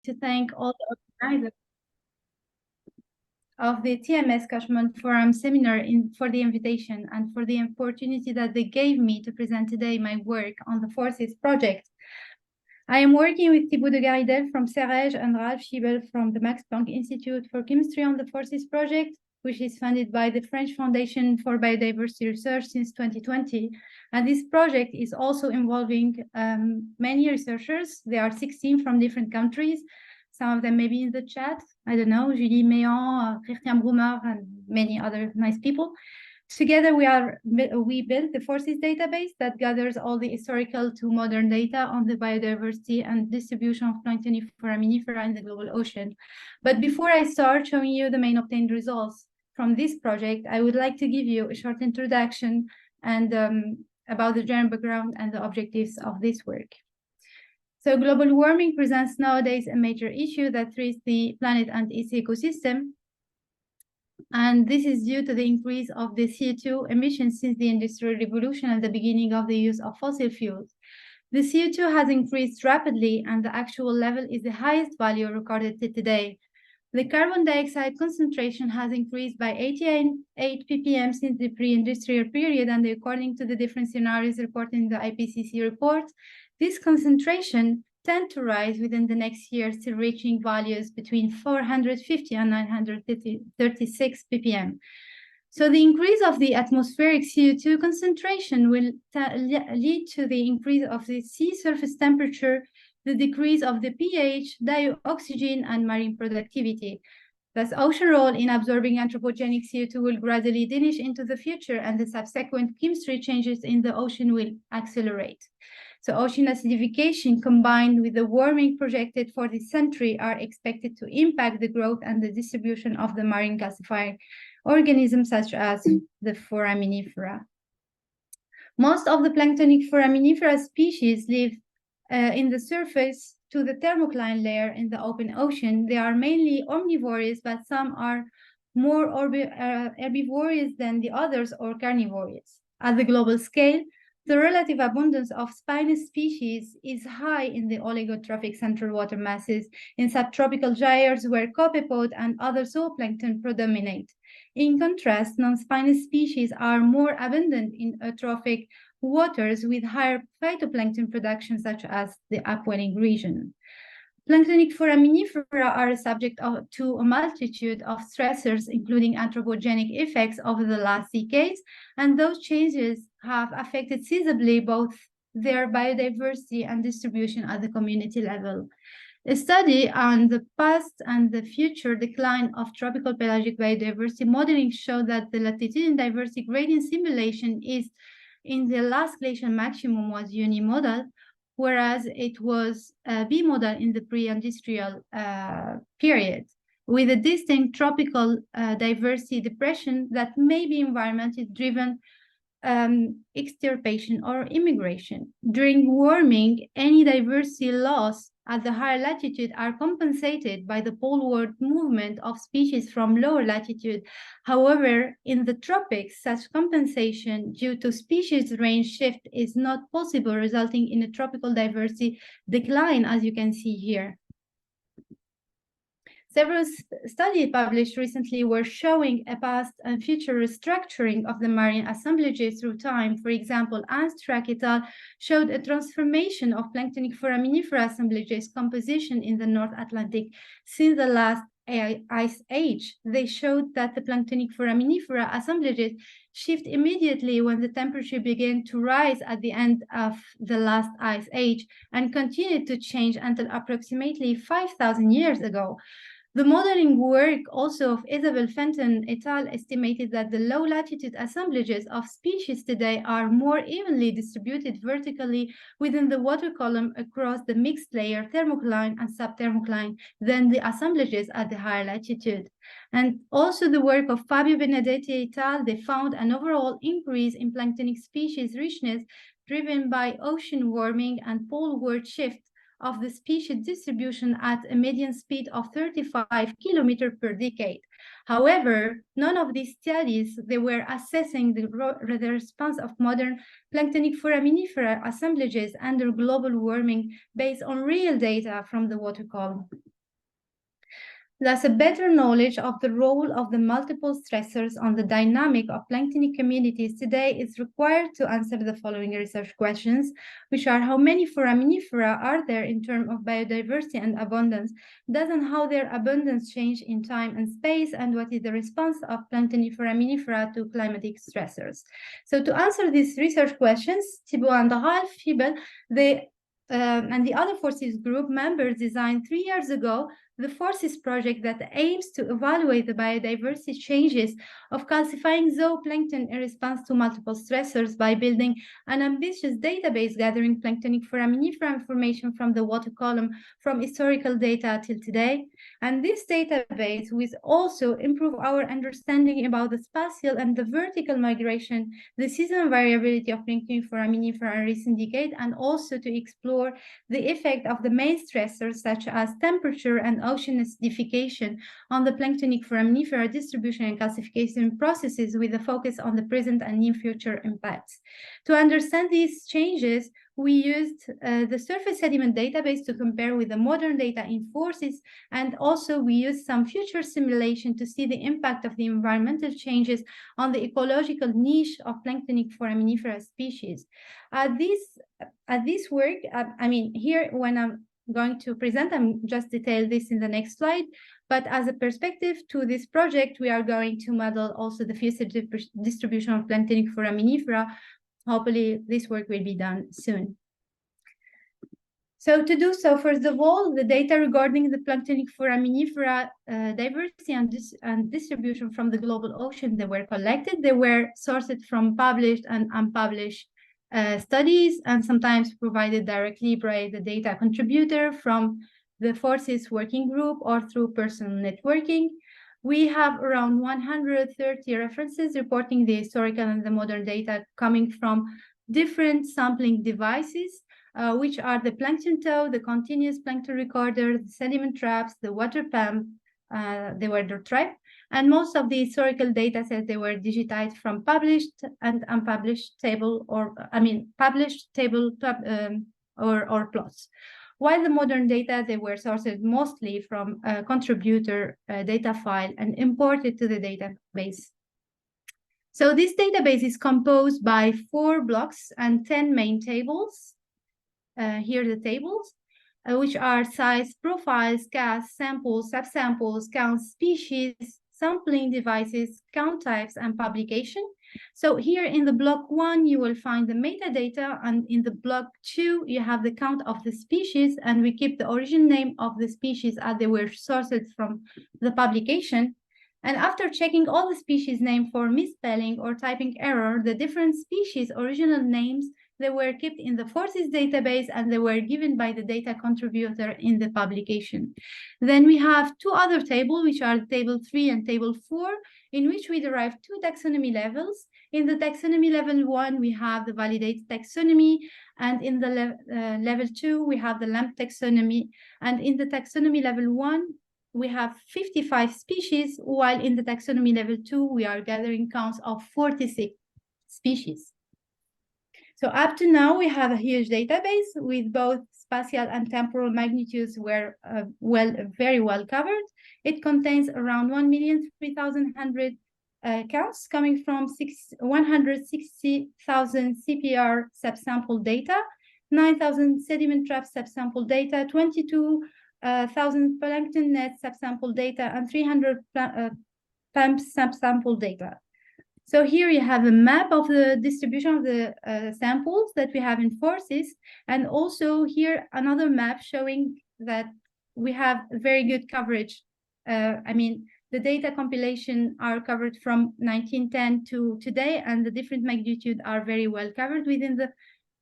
to thank all the organizers of the TMS-Cushman Forum Seminar for the invitation and for the opportunity that they gave me to present today my work on the FORCIS project. I am working with Thibaut de Garidel from CEREG and Ralph Schiebel from the Max Planck Institute for Chemistry on the FORCIS project, which is funded by the French Foundation for Biodiversity Research since 2020. And this project is also involving many researchers. There are 16 from different countries. Some of them may be in the chat. I don't know, Julie Méan, Christian Brummer, and many other nice people. Together, we built the FORCIS database that gathers all the historical to modern data on the biodiversity and distribution of planktonic foraminifera in the global ocean. But before I start showing you the main obtained results from this project, I would like to give you a short introduction and about the general background and the objectives of this work. So global warming presents nowadays a major issue that threatens the planet and its ecosystem. And this is due to the increase of the CO2 emissions since the Industrial Revolution and the beginning of the use of fossil fuels. The CO2 has increased rapidly, and the actual level is the highest value recorded today. The carbon dioxide concentration has increased by 88 ppm since the pre-industrial period, and according to the different scenarios reported in the IPCC report, this concentration tend to rise within the next year, still reaching values between 450 and 936 ppm. So the increase of the atmospheric CO2 concentration will lead to the increase of the sea surface temperature, the decrease of the pH, dioxygen, and marine productivity. Thus, ocean role in absorbing anthropogenic CO2 will gradually diminish into the future, and the subsequent chemistry changes in the ocean will accelerate. So ocean acidification combined with the warming projected for this century are expected to impact the growth and the distribution of the marine calcifying organisms such as the foraminifera. Most of the planktonic foraminifera species live in the surface to the thermocline layer in the open ocean. They are mainly omnivorous, but some are more herbivorous than the others or carnivorous. At the global scale, the relative abundance of spinous species is high in the oligotrophic central water masses, in subtropical gyres where copepod and other zooplankton predominate. In contrast, non-spinous species are more abundant in eutrophic waters with higher phytoplankton production, such as the upwelling region. Planktonic foraminifera are subject to a multitude of stressors, including anthropogenic effects over the last decades, and those changes have affected sensibly both their biodiversity and distribution at the community level. A study on the past and the future decline of tropical pelagic biodiversity modeling showed that the latitudinal diversity gradient simulation is in the last glacial maximum was unimodal, whereas it was bimodal in the pre-industrial period, with a distinct tropical diversity depression that may be environmentally driven extirpation or immigration. During warming, any diversity loss at the higher latitude are compensated by the poleward movement of species from lower latitude. However, in the tropics, such compensation due to species range shift is not possible, resulting in a tropical diversity decline, as you can see here. Several studies published recently were showing a past and future restructuring of the marine assemblages through time. For example, Anstrak et al. Showed a transformation of planktonic foraminifera assemblages composition in the North Atlantic since the last ice age. They showed that the planktonic foraminifera assemblages shift immediately when the temperature began to rise at the end of the last ice age and continued to change until approximately 5,000 years ago. The modeling work also of Isabel Fenton et al. Estimated that the low latitude assemblages of species today are more evenly distributed vertically within the water column across the mixed layer thermocline and subthermocline than the assemblages at the higher latitude. And also the work of Fabio Benedetti et al. They found an overall increase in planktonic species richness driven by ocean warming and poleward shift of the species distribution at a median speed of 35 kilometers per decade. However, none of these studies, they were assessing the response of modern planktonic foraminifera assemblages under global warming based on real data from the water column. Thus, a better knowledge of the role of the multiple stressors on the dynamic of planktonic communities today is required to answer the following research questions, which are: how many foraminifera are there in terms of biodiversity and abundance? Does and how their abundance change in time and space? And what is the response of planktonic foraminifera to climatic stressors? So to answer these research questions, Thibault and Ralph Fiebel, and the other FORCIS group members designed 3 years ago the FORCIS project that aims to evaluate the biodiversity changes of calcifying zooplankton in response to multiple stressors by building an ambitious database gathering planktonic foraminifera information from the water column from historical data till today. And this database will also improve our understanding about the spatial and the vertical migration, the seasonal variability of planktonic foraminifera in recent decades, and also to explore the effect of the main stressors such as temperature and ocean acidification on the planktonic foraminifera distribution and calcification processes, with a focus on the present and near future impacts. To understand these changes, we used the surface sediment database to compare with the modern data in FORCIS, and also we used some future simulation to see the impact of the environmental changes on the ecological niche of planktonic foraminifera species. At this work, here when I'm going to present, I'm just detail this in the next slide, but as a perspective to this project, we are going to model also the future distribution of planktonic foraminifera. Hopefully this work will be done soon. So to do so, first of all, the data regarding the planktonic foraminifera diversity and distribution from the global ocean, they were collected. They were sourced from published and unpublished studies, and sometimes provided directly by the data contributor from the FORCIS working group or through personal networking. We have around 130 references reporting the historical and the modern data coming from different sampling devices, which are the plankton tow, the continuous plankton recorder, the sediment traps, the water pump, the weather trap, and most of the historical data sets, they were digitized from published and unpublished table, or published table or plots. While the modern data, they were sourced mostly from a contributor data file and imported to the database. So this database is composed by 4 blocks and 10 main tables. Here are the tables, which are size, profiles, cast, samples, subsamples, count, species, sampling devices, count types, and publication. So here in the block 1, you will find the metadata, and in the block 2, you have the count of the species, and we keep the origin name of the species as they were sourced from the publication. And after checking all the species name for misspelling or typing error, the different species original names, they were kept in the FORCIS database, and they were given by the data contributor in the publication. Then we have 2 other tables, which are table 3 and table 4, in which we derive 2 taxonomy levels. In the taxonomy level 1, we have the validated taxonomy, and in the level 2, we have the LAMP taxonomy. And in the taxonomy level 1, we have 55 species, while in the taxonomy level 2, we are gathering counts of 46 species. So up to now, we have a huge database with both spatial and temporal magnitudes were very well covered. It contains around 1,003,100 counts coming from 160,000 CPR subsample data, 9,000 sediment trap subsample data, 22,000 plankton net subsample data, and 300 pump subsample data. So here you have a map of the distribution of the samples that we have in FORCIS, and also here another map showing that we have very good coverage. The data compilation are covered from 1910 to today, and the different magnitude are very well covered within the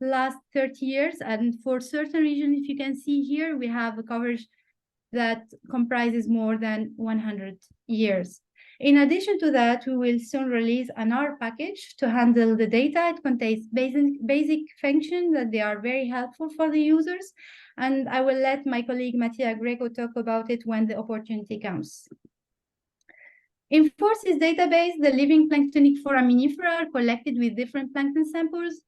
last 30 years. And for certain regions, if you can see here, we have a coverage that comprises more than 100 years. In addition to that, we will soon release an R package to handle the data. It contains basic functions that they are very helpful for the users. And I will let my colleague Mattia Greco talk about it when the opportunity comes. In FORCIS database, the living planktonic foraminifera are collected with different plankton samples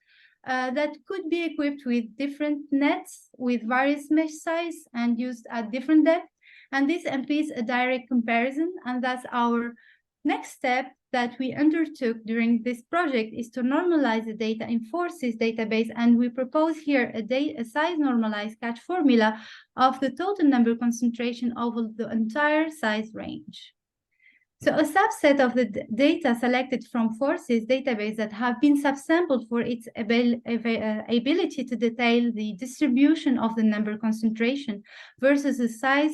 that could be equipped with different nets with various mesh size and used at different depths. And this implies a direct comparison, and that's our next step that we undertook during this project, is to normalize the data in FORCIS database, and we propose here a size normalized catch formula of the total number concentration over the entire size range. So a subset of the data selected from FORCIS database that have been subsampled for its ability to detail the distribution of the number concentration versus the size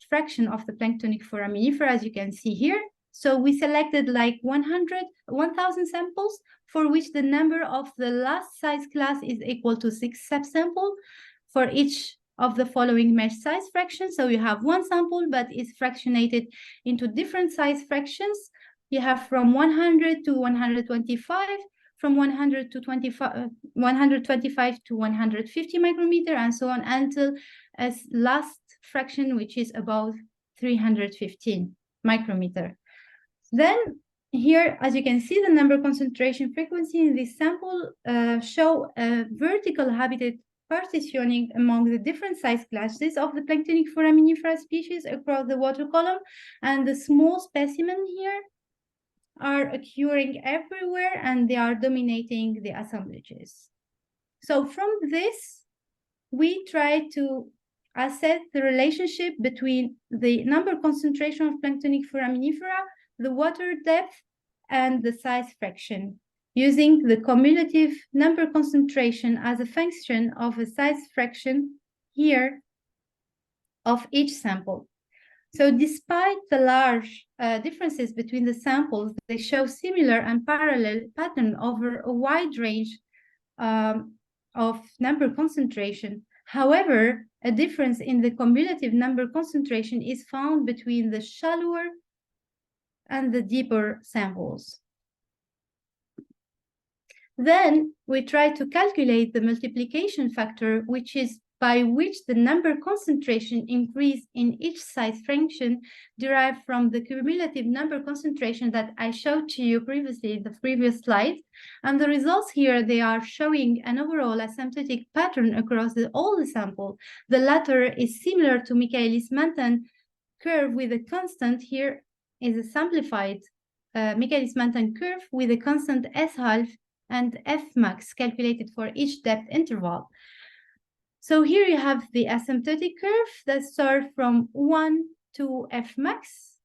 fraction of the planktonic foraminifer, as you can see here. So we selected like 1,000 samples for which the number of the last size class is equal to 6 subsamples for each of the following mesh size fractions. So you have one sample, but it's fractionated into different size fractions. You have from 100 to 125, from 100 to 125 to 150 micrometer, and so on until a last fraction, which is about 315 micrometer. Then here, as you can see, the number concentration frequency in this sample show a vertical habitat partitioning among the different size classes of the planktonic foraminifera species across the water column, and the small specimen here are occurring everywhere, and they are dominating the assemblages. So from this, we try to assess the relationship between the number concentration of planktonic foraminifera, the water depth, and the size fraction, using the cumulative number concentration as a function of a size fraction here of each sample. So despite the large differences between the samples, they show similar and parallel pattern over a wide range of number concentration. However, a difference in the cumulative number concentration is found between the shallower and the deeper samples. Then we try to calculate the multiplication factor, which is by which the number concentration increase in each size fraction derived from the cumulative number concentration that I showed to you previously in the previous slide. And the results here, they are showing an overall asymptotic pattern across all the sample. The latter is similar to Michaelis-Menten curve with a constant. Here is a simplified Michaelis-Menten curve with a constant S-half and F-max calculated for each depth interval. So here you have the asymptotic curve that starts from 1 to F-max.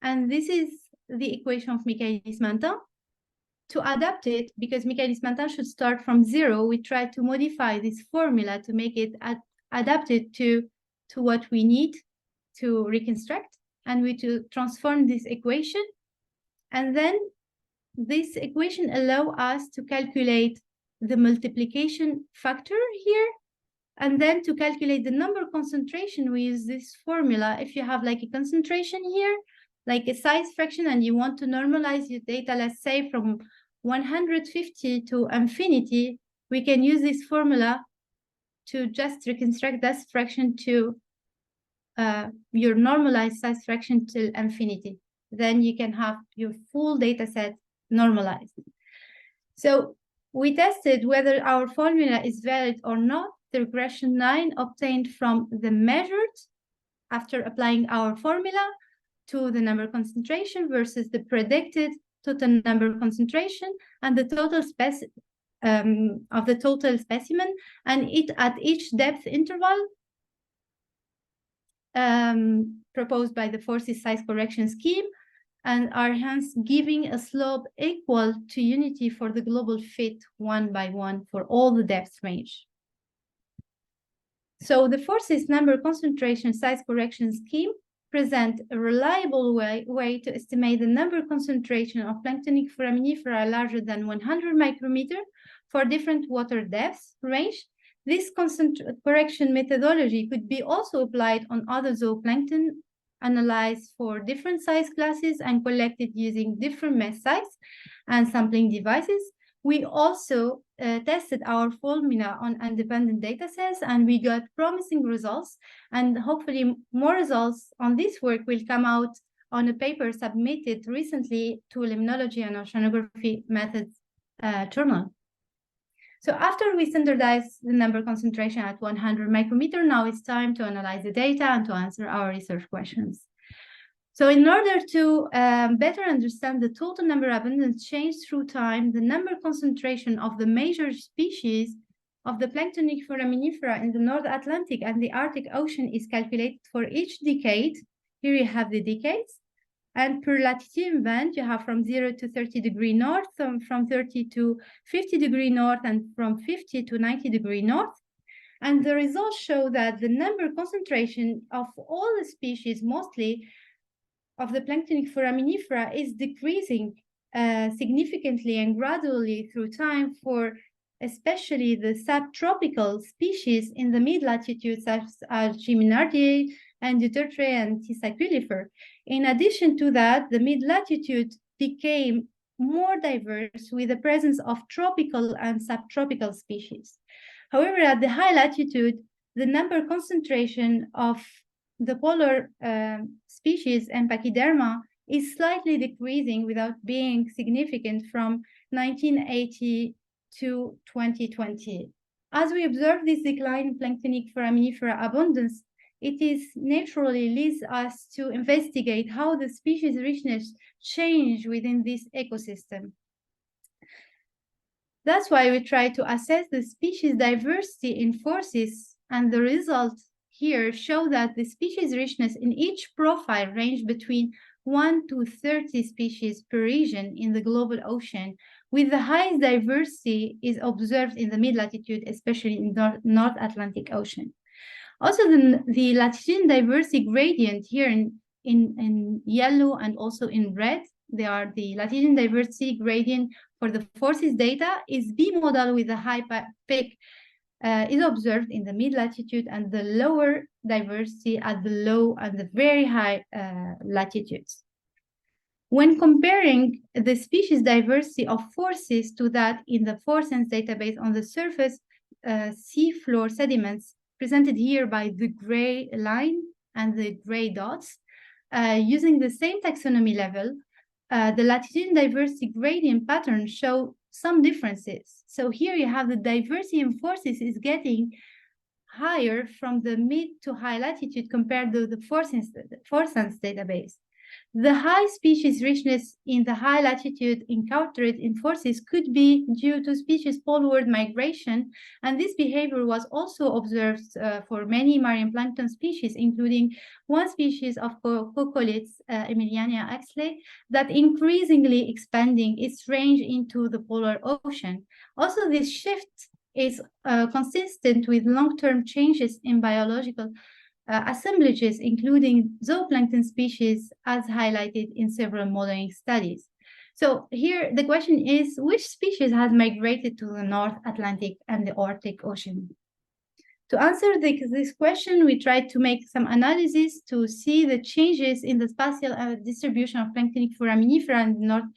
And this is the equation of Michaelis-Menten. To adapt it, because Michaelis-Menten should start from 0, we try to modify this formula to make it adapted to what we need to reconstruct, and we to transform this equation. And then this equation allows us to calculate the multiplication factor here, and then to calculate the number concentration, we use this formula. If you have like a concentration here, like a size fraction, and you want to normalize your data, let's say from 150 to infinity, we can use this formula to just reconstruct that fraction to your normalized size fraction till infinity. Then you can have your full data set normalized. So we tested whether our formula is valid or not. The regression 9 obtained from the measured after applying our formula to the number concentration versus the predicted total number concentration and the total of the total specimen, and it at each depth interval proposed by the FORCIS size correction scheme, and are hence giving a slope equal to unity for the global fit 1 by 1 for all the depth range. So the FORCIS number concentration size correction scheme present a reliable way to estimate the number concentration of planktonic foraminifera larger than 100 micrometer for different water depths range. This correction methodology could be also applied on other zooplankton analyzed for different size classes and collected using different mesh size and sampling devices. We also tested our formula on independent data sets, and we got promising results, and hopefully more results on this work will come out on a paper submitted recently to Limnology and Oceanography Methods journal. So after we standardize the number concentration at 100 micrometer, now it's time to analyze the data and to answer our research questions. So in order to better understand the total number abundance change through time, the number concentration of the major species of the planktonic foraminifera in the North Atlantic and the Arctic Ocean is calculated for each decade. Here you have the decades. And per latitude band, you have from 0 to 30 degree north, from 30 to 50 degree north, and from 50 to 90 degree north. And the results show that the number concentration of all the species, mostly of the planktonic foraminifera, is decreasing significantly and gradually through time for especially the subtropical species in the mid-latitudes such as G. menardiae and deutetrae and T. saculifer. In addition to that, the mid-latitude became more diverse with the presence of tropical and subtropical species. However, at the high latitude, the number concentration of the polar species and pachyderma is slightly decreasing without being significant from 1980 to 2020. As we observe this decline in planktonic foraminifera abundance, it is naturally leads us to investigate how the species richness change within this ecosystem. That's why we try to assess the species diversity in FORCIS, and the results here show that the species richness in each profile range between 1 to 30 species per region in the global ocean, with the highest diversity is observed in the mid-latitude, especially in the North Atlantic Ocean. Also, the latitudinal diversity gradient here in yellow and also in red, they are the latitudinal diversity gradient for the FORCIS data is bimodal with a high peak is observed in the mid-latitude and the lower diversity at the low and the very high latitudes. When comparing the species diversity of FORCIS to that in the FORSENSE database on the surface seafloor sediments presented here by the gray line and the gray dots, using the same taxonomy level, the latitudinal diversity gradient patterns show some differences. So here you have the diversity in FORCIS is getting higher from the mid to high latitude compared to the FORSENSE database. The high species richness in the high latitude encountered in FORCIS could be due to species poleward migration, and this behavior was also observed for many marine plankton species, including one species of coccoliths, Emiliania axley, that increasingly expanding its range into the polar ocean. Also, this shift is consistent with long-term changes in biological assemblages, including zooplankton species, as highlighted in several modeling studies. So here the question is, which species has migrated to the North Atlantic and the Arctic Ocean? To answer this question, we tried to make some analysis to see the changes in the spatial distribution of planktonic foraminifera in the North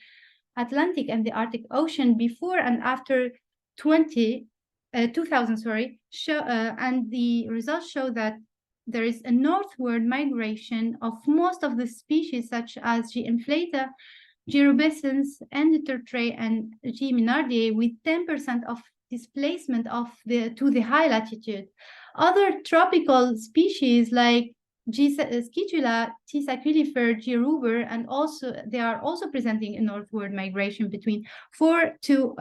Atlantic and the Arctic Ocean before and after 2000, and the results show that there is a northward migration of most of the species such as G. inflata, G. rubescens, deutetrae, and G. menardiae, with 10% of displacement to the high latitude. Other tropical species like G. scitula, T. saculifer, G. ruber, and also they are also presenting a northward migration between 4 to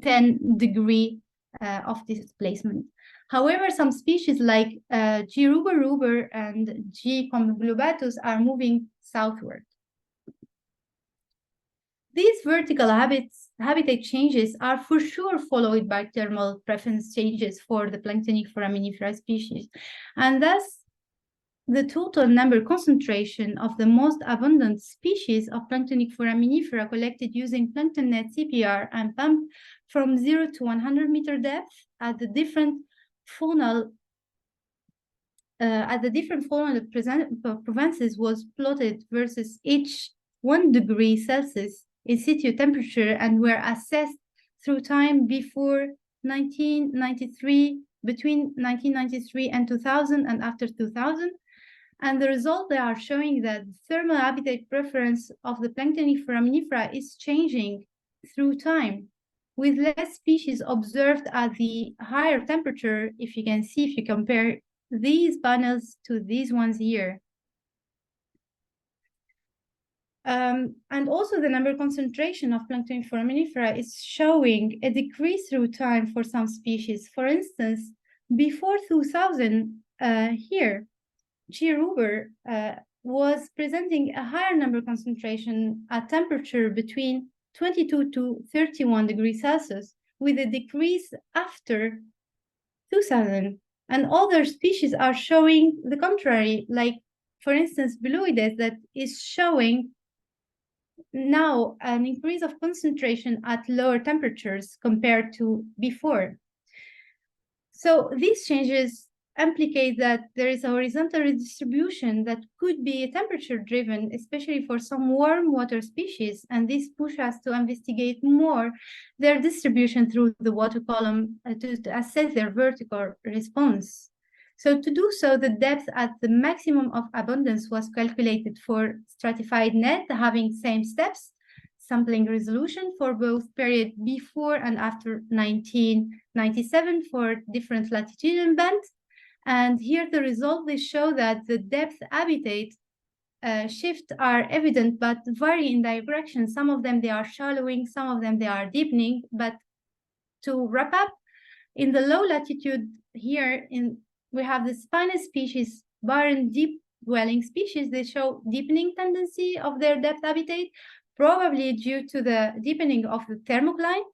10 degree of displacement. However, some species like G. ruber and G. conglobatus are moving southward. These vertical habitat changes are for sure followed by thermal preference changes for the planktonic foraminifera species, and thus the total number concentration of the most abundant species of planktonic foraminifera collected using PlanktonNet CPR and pumped from 0 to 100 meter depth at the different faunal provinces was plotted versus each 1 degree Celsius in situ temperature and were assessed through time before 1993, between 1993 and 2000 and after 2000. And the result they are showing that thermal habitat preference of the planktonic foraminifera is changing through time, with less species observed at the higher temperature, if you can see, if you compare these panels to these ones here. And also the number concentration of Planktonic foraminifera is showing a decrease through time for some species. For instance, before 2000, here, G. ruber was presenting a higher number concentration at temperature between 22 to 31 degrees Celsius, with a decrease after 2000. And other species are showing the contrary, like, for instance, Beloides, that is showing now an increase of concentration at lower temperatures compared to before. So these changes implicate that there is a horizontal redistribution that could be temperature driven, especially for some warm water species, and this pushes us to investigate more their distribution through the water column to assess their vertical response. So to do so, the depth at the maximum of abundance was calculated for stratified net having same steps, sampling resolution for both period before and after 1997 for different latitudinal bands. And here the results, they show that the depth habitat shifts are evident but vary in direction. Some of them, they are shallowing, some of them, they are deepening. But to wrap up, in the low latitude here, we have the spinous species, barren deep dwelling species. They show deepening tendency of their depth habitat, probably due to the deepening of the thermocline.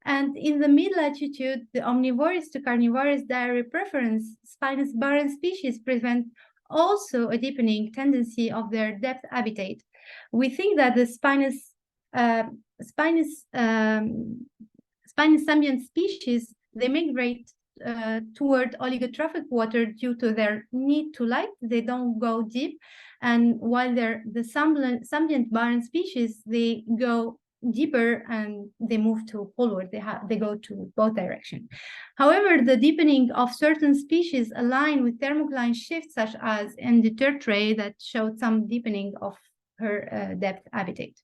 And in the mid-latitude, the omnivorous to carnivorous diary preference, spinous barren species present also a deepening tendency of their depth habitat. We think that the spinous ambient species, they migrate toward oligotrophic water due to their need to light. They don't go deep, and while the sambient barren species, they go deeper and they move to poleward. They go to both directions. However, the deepening of certain species align with thermocline shifts, such as in the tertiary that showed some deepening of her depth habitat.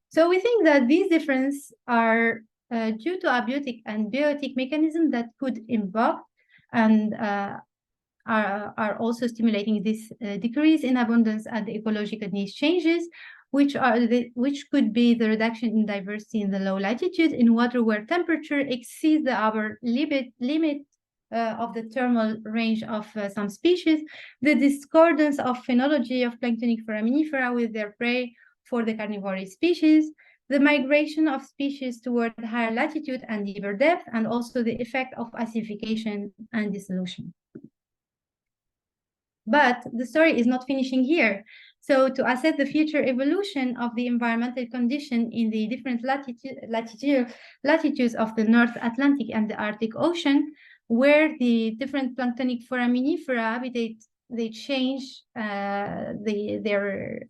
So we think that these differences are due to abiotic and biotic mechanisms that could invoke and are also stimulating this decrease in abundance and ecological niche changes, which could be the reduction in diversity in the low latitude in water where temperature exceeds the upper limit of the thermal range of some species, the discordance of phenology of planktonic foraminifera with their prey for the carnivorous species, the migration of species toward higher latitude and deeper depth, and also the effect of acidification and dissolution. But the story is not finishing here. So to assess the future evolution of the environmental condition in the different latitudes of the North Atlantic and the Arctic Ocean, where the different planktonic foraminifera habitats, they change their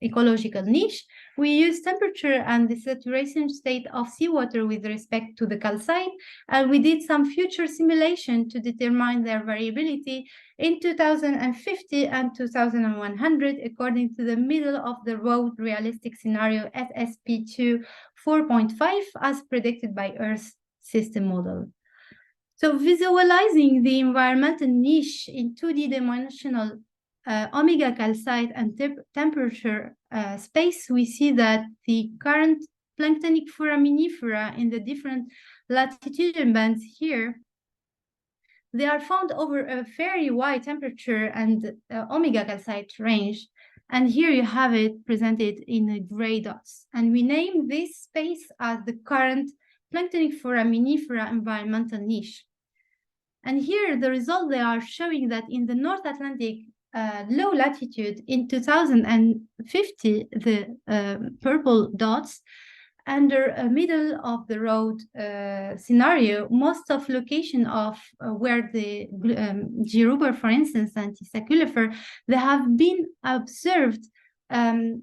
ecological niche, we use temperature and the saturation state of seawater with respect to the calcite, and we did some future simulation to determine their variability in 2050 and 2100 according to the middle of the road realistic scenario SSP2 4.5 as predicted by Earth system model. So visualizing the environmental niche in 2D dimensional omega calcite and temperature space, we see that the current planktonic foraminifera in the different latitudinal bands here, they are found over a very wide temperature and omega calcite range. And here you have it presented in gray dots. And we name this space as the current planktonic foraminifera environmental niche. And here the result, they are showing that in the North Atlantic low latitude in 2050, the purple dots under a middle of the road scenario, most of location of where the G. ruber, for instance, and T-Saculifer, they have been observed a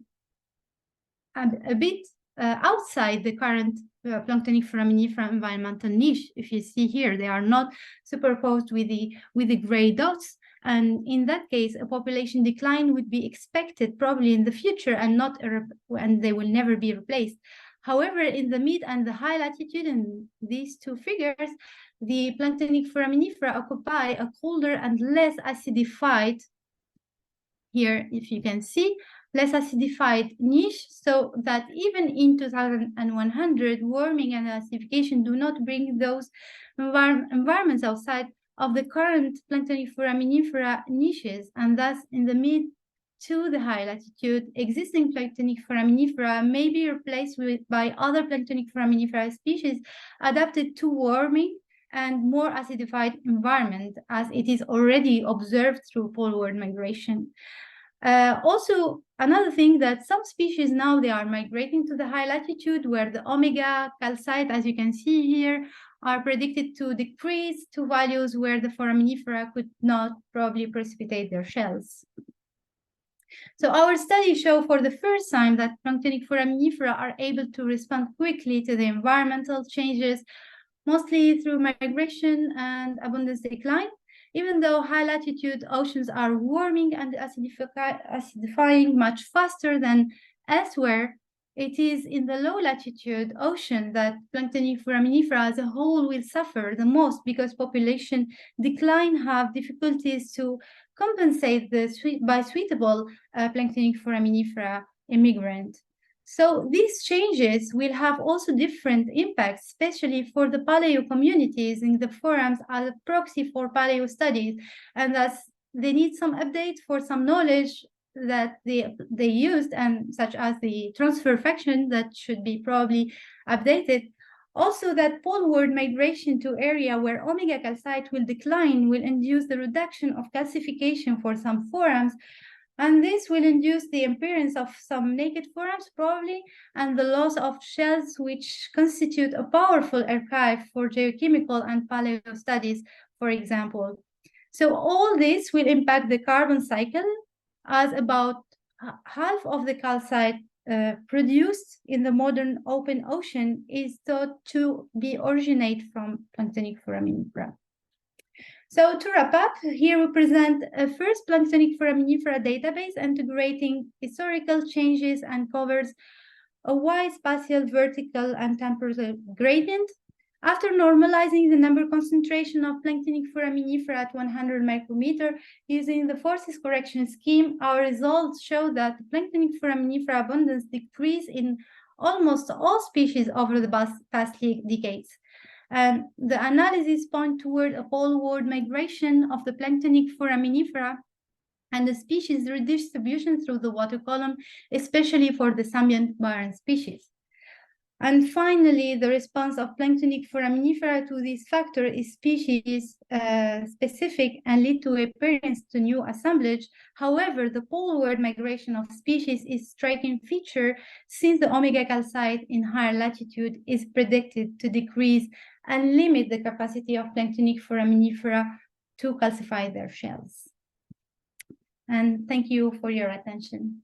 bit outside the current planktonic foraminifera environmental niche. If you see here, they are not superposed with the gray dots. And in that case, a population decline would be expected probably in the future and not and they will never be replaced. However, in the mid and the high latitude, in these two figures, the planktonic foraminifera occupy a colder and less acidified, here if you can see, less acidified niche, so that even in 2100, warming and acidification do not bring those environments outside of the current planktonic foraminifera niches, and thus in the mid to the high latitude, existing planktonic foraminifera may be replaced by other planktonic foraminifera species adapted to warming and more acidified environment, as it is already observed through poleward migration. Also, another thing that some species now, they are migrating to the high latitude where the omega calcite, as you can see here, are predicted to decrease to values where the foraminifera could not probably precipitate their shells. So our studies show for the first time that planktonic foraminifera are able to respond quickly to the environmental changes, mostly through migration and abundance decline. Even though high latitude oceans are warming and acidifying much faster than elsewhere, it is in the low latitude ocean that planktonic foraminifera as a whole will suffer the most, because population decline have difficulties to compensate by suitable planktonic foraminifera immigrant. So these changes will have also different impacts, especially for the paleo communities in the forums as a proxy for paleo studies, and thus they need some update for some knowledge that they used, and such as the transfer function that should be probably updated. Also, that poleward migration to area where omega calcite will decline will induce the reduction of calcification for some forums, and this will induce the appearance of some naked forams probably, and the loss of shells, which constitute a powerful archive for geochemical and paleo studies, for example. So all this will impact the carbon cycle, as about half of the calcite produced in the modern open ocean is thought to be originate from planktonic foraminifera. So to wrap up, here we present a first planktonic foraminifera database integrating historical changes and covers a wide spatial, vertical, and temporal gradient. After normalizing the number concentration of planktonic foraminifera at 100 micrometer using the FORCIS correction scheme, our results show that the planktonic foraminifera abundance decreased in almost all species over the past decades. And the analysis point toward a poleward migration of the planktonic foraminifera and the species redistribution through the water column, especially for the ambient barren species. And finally, the response of planktonic foraminifera to this factor is species specific and lead to appearance to new assemblage. However, the poleward migration of species is striking feature, since the omega calcite in higher latitude is predicted to decrease and limit the capacity of planktonic foraminifera to calcify their shells. And thank you for your attention.